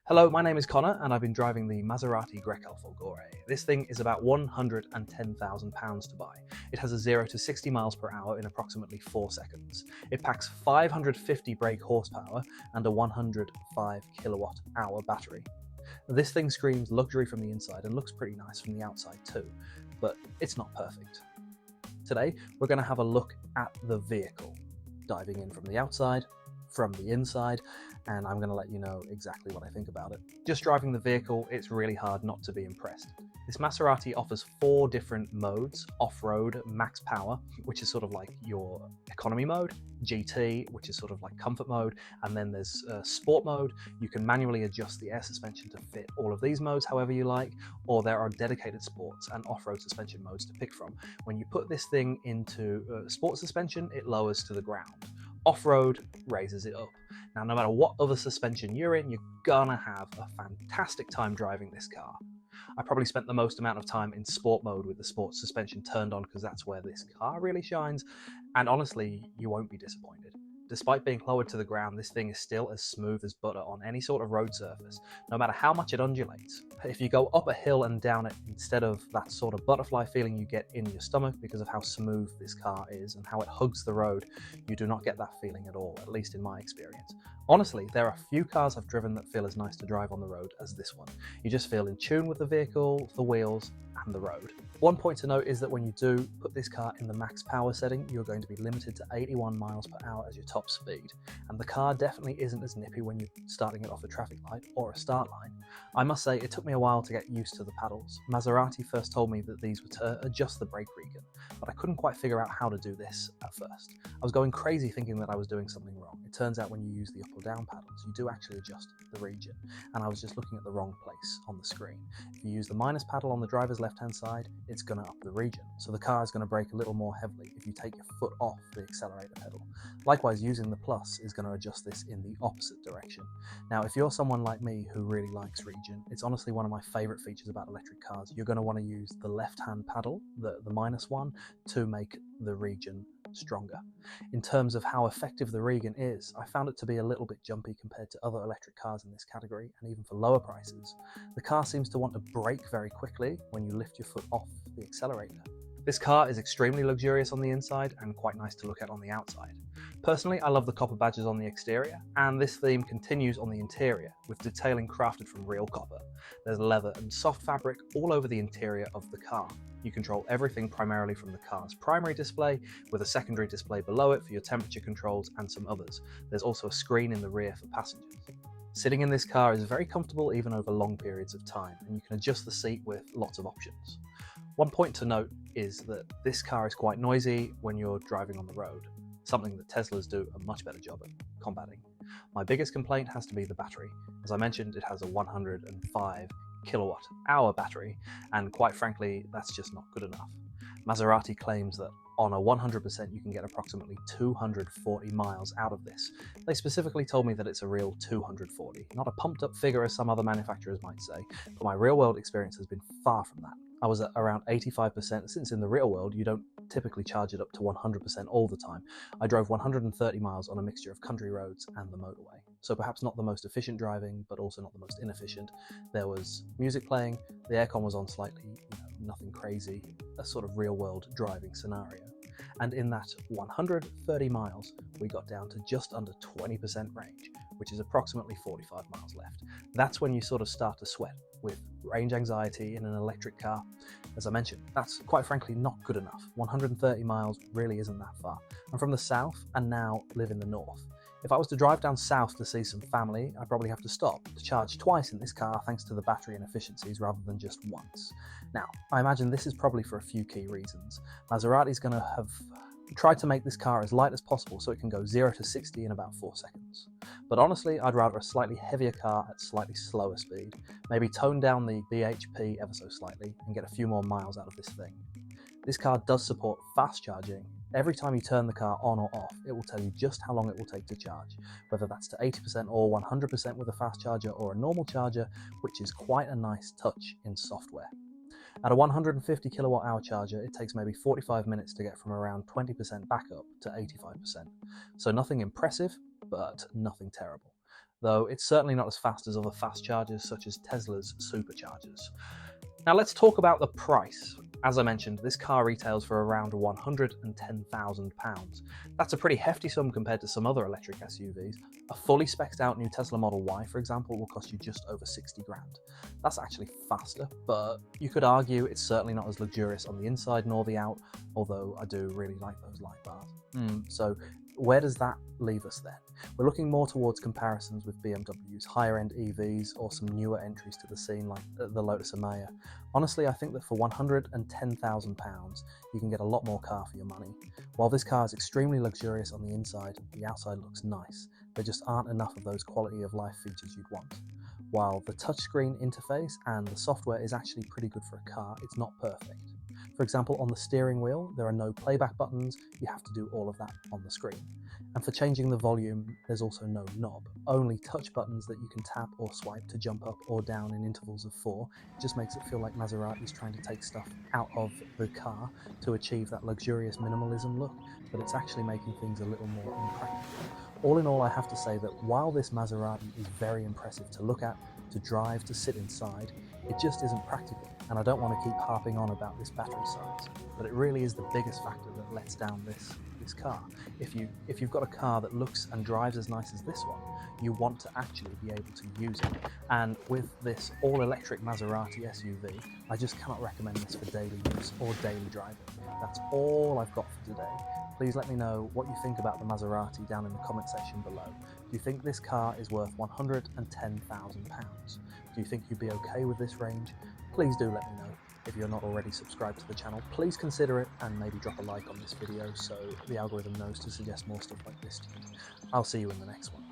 Hello, my name is Connor and I've been driving the Maserati Grecale Folgore. This thing is about £110,000 to buy. It has a 0 to 60 miles per hour in approximately 4 seconds. It packs 550 brake horsepower and a 105 kilowatt hour battery. This thing screams luxury from the inside and looks pretty nice from the outside too, but it's not perfect. Today, we're going to have a look at the vehicle, diving in from the outside, from the inside, and I'm going to let you know exactly what I think about it. Just driving the vehicle, it's really hard not to be impressed. This Maserati offers 4 different modes: off-road, max power, which is sort of like your economy mode, GT, which is sort of like comfort mode, and then there's sport mode. You can manually adjust the air suspension to fit all of these modes however you like, or there are dedicated sports and off-road suspension modes to pick from. When you put this thing into sport suspension, it lowers to the ground. Off-road raises it up. Now, no matter what other suspension you're in, you're gonna have a fantastic time driving this car. I probably spent the most amount of time in sport mode with the sports suspension turned on because that's where this car really shines, and honestly, you won't be disappointed. Despite being lowered to the ground, this thing is still as smooth as butter on any sort of road surface, no matter how much it undulates. If you go up a hill and down it, instead of that sort of butterfly feeling you get in your stomach because of how smooth this car is and how it hugs the road, you do not get that feeling at all, at least in my experience. Honestly, there are few cars I've driven that feel as nice to drive on the road as this one. You just feel in tune with the vehicle, the wheels, and the road. One point to note is that when you do put this car in the max power setting, you're going to be limited to 81 miles per hour as your top speed, and the car definitely isn't as nippy when you're starting it off a traffic light or a start line. I must say, it took me a while to get used to the paddles. Maserati first told me that these were to adjust the brake region, but I couldn't quite figure out how to do this at first. I was going crazy thinking that I was doing something wrong. It turns out when you use the up or down paddles, you do actually adjust the region, and I was just looking at the wrong place on the screen. If you use the minus paddle on the driver's left-hand side, it's going to up the region, so the car is going to brake a little more heavily if you take your foot off the accelerator pedal. Likewise, using the plus is going to adjust this in the opposite direction. Now, if you're someone like me who really likes region, it's honestly one of my favorite features about electric cars. You're going to want to use the left-hand paddle, the minus one, to make the region stronger. In terms of how effective the region is, I found it to be a little bit jumpy compared to other electric cars in this category, and even for lower prices. The car seems to want to brake very quickly when you lift your foot off the accelerator. This car is extremely luxurious on the inside and quite nice to look at on the outside. Personally, I love the copper badges on the exterior, and this theme continues on the interior, with detailing crafted from real copper. There's leather and soft fabric all over the interior of the car. You control everything primarily from the car's primary display, with a secondary display below it for your temperature controls and some others. There's also a screen in the rear for passengers. Sitting in this car is very comfortable even over long periods of time, and you can adjust the seat with lots of options. One point to note is that this car is quite noisy when you're driving on the road, something that Teslas do a much better job at combating. My biggest complaint has to be the battery. As I mentioned, it has a 105 kilowatt hour battery, and quite frankly, that's just not good enough. Maserati claims that on a 100% you can get approximately 240 miles out of this. They specifically told me that it's a real 240, not a pumped up figure as some other manufacturers might say, but my real world experience has been far from that. I was at around 85%, since in the real world you don't typically charge it up to 100% all the time. I drove 130 miles on a mixture of country roads and the motorway. So perhaps not the most efficient driving, but also not the most inefficient. There was music playing, the aircon was on slightly, nothing crazy, a sort of real world driving scenario. And in that 130 miles, we got down to just under 20% range, which is approximately 45 miles left. That's when you sort of start to sweat with range anxiety in an electric car. As I mentioned, that's quite frankly not good enough. 130 miles really isn't that far. I'm from the south and now live in the north. If I was to drive down south to see some family, I'd probably have to stop to charge twice in this car thanks to the battery inefficiencies rather than just once. Now, I imagine this is probably for a few key reasons. Maserati's going to have tried to make this car as light as possible so it can go 0 to 60 in about 4 seconds. But honestly, I'd rather a slightly heavier car at slightly slower speed, maybe tone down the BHP ever so slightly and get a few more miles out of this thing. This car does support fast charging. Every time you turn the car on or off, it will tell you just how long it will take to charge, whether that's to 80% or 100% with a fast charger or a normal charger, which is quite a nice touch in software. At a 150 kilowatt hour charger, it takes maybe 45 minutes to get from around 20% back up to 85%. So nothing impressive, but nothing terrible. though it's certainly not as fast as other fast chargers such as Tesla's superchargers. Now let's talk about the price. As I mentioned, this car retails for around £110,000. That's a pretty hefty sum compared to some other electric SUVs. A fully spec'd out new Tesla Model Y, for example, will cost you just over 60 grand. That's actually faster, but you could argue it's certainly not as luxurious on the inside nor the out, although I do really like those light bars. So where does that leave us then? We're looking more towards comparisons with BMW's higher-end EVs or some newer entries to the scene like the Lotus Emea. Honestly, I think that for £110,000, you can get a lot more car for your money. While this car is extremely luxurious on the inside, the outside looks nice. There just aren't enough of those quality of life features you'd want. While the touchscreen interface and the software is actually pretty good for a car, it's not perfect. For example, on the steering wheel, there are no playback buttons, you have to do all of that on the screen. And for changing the volume, there's also no knob, only touch buttons that you can tap or swipe to jump up or down in intervals of 4. It just makes it feel like Maserati's trying to take stuff out of the car to achieve that luxurious minimalism look, but it's actually making things a little more impractical. All in all, I have to say that while this Maserati is very impressive to look at, to drive, to sit inside, it just isn't practical. And I don't want to keep harping on about this battery size, but it really is the biggest factor that lets down this car. If you've got a car that looks and drives as nice as this one, you want to actually be able to use it. And with this all-electric Maserati SUV, I just cannot recommend this for daily use or daily driving. That's all I've got for today. Please let me know what you think about the Maserati down in the comment section below. Do you think this car is worth £110,000? Do you think you'd be okay with this range? Please do let me know. If you're not already subscribed to the channel, please consider it and maybe drop a like on this video so the algorithm knows to suggest more stuff like this to you. I'll see you in the next one.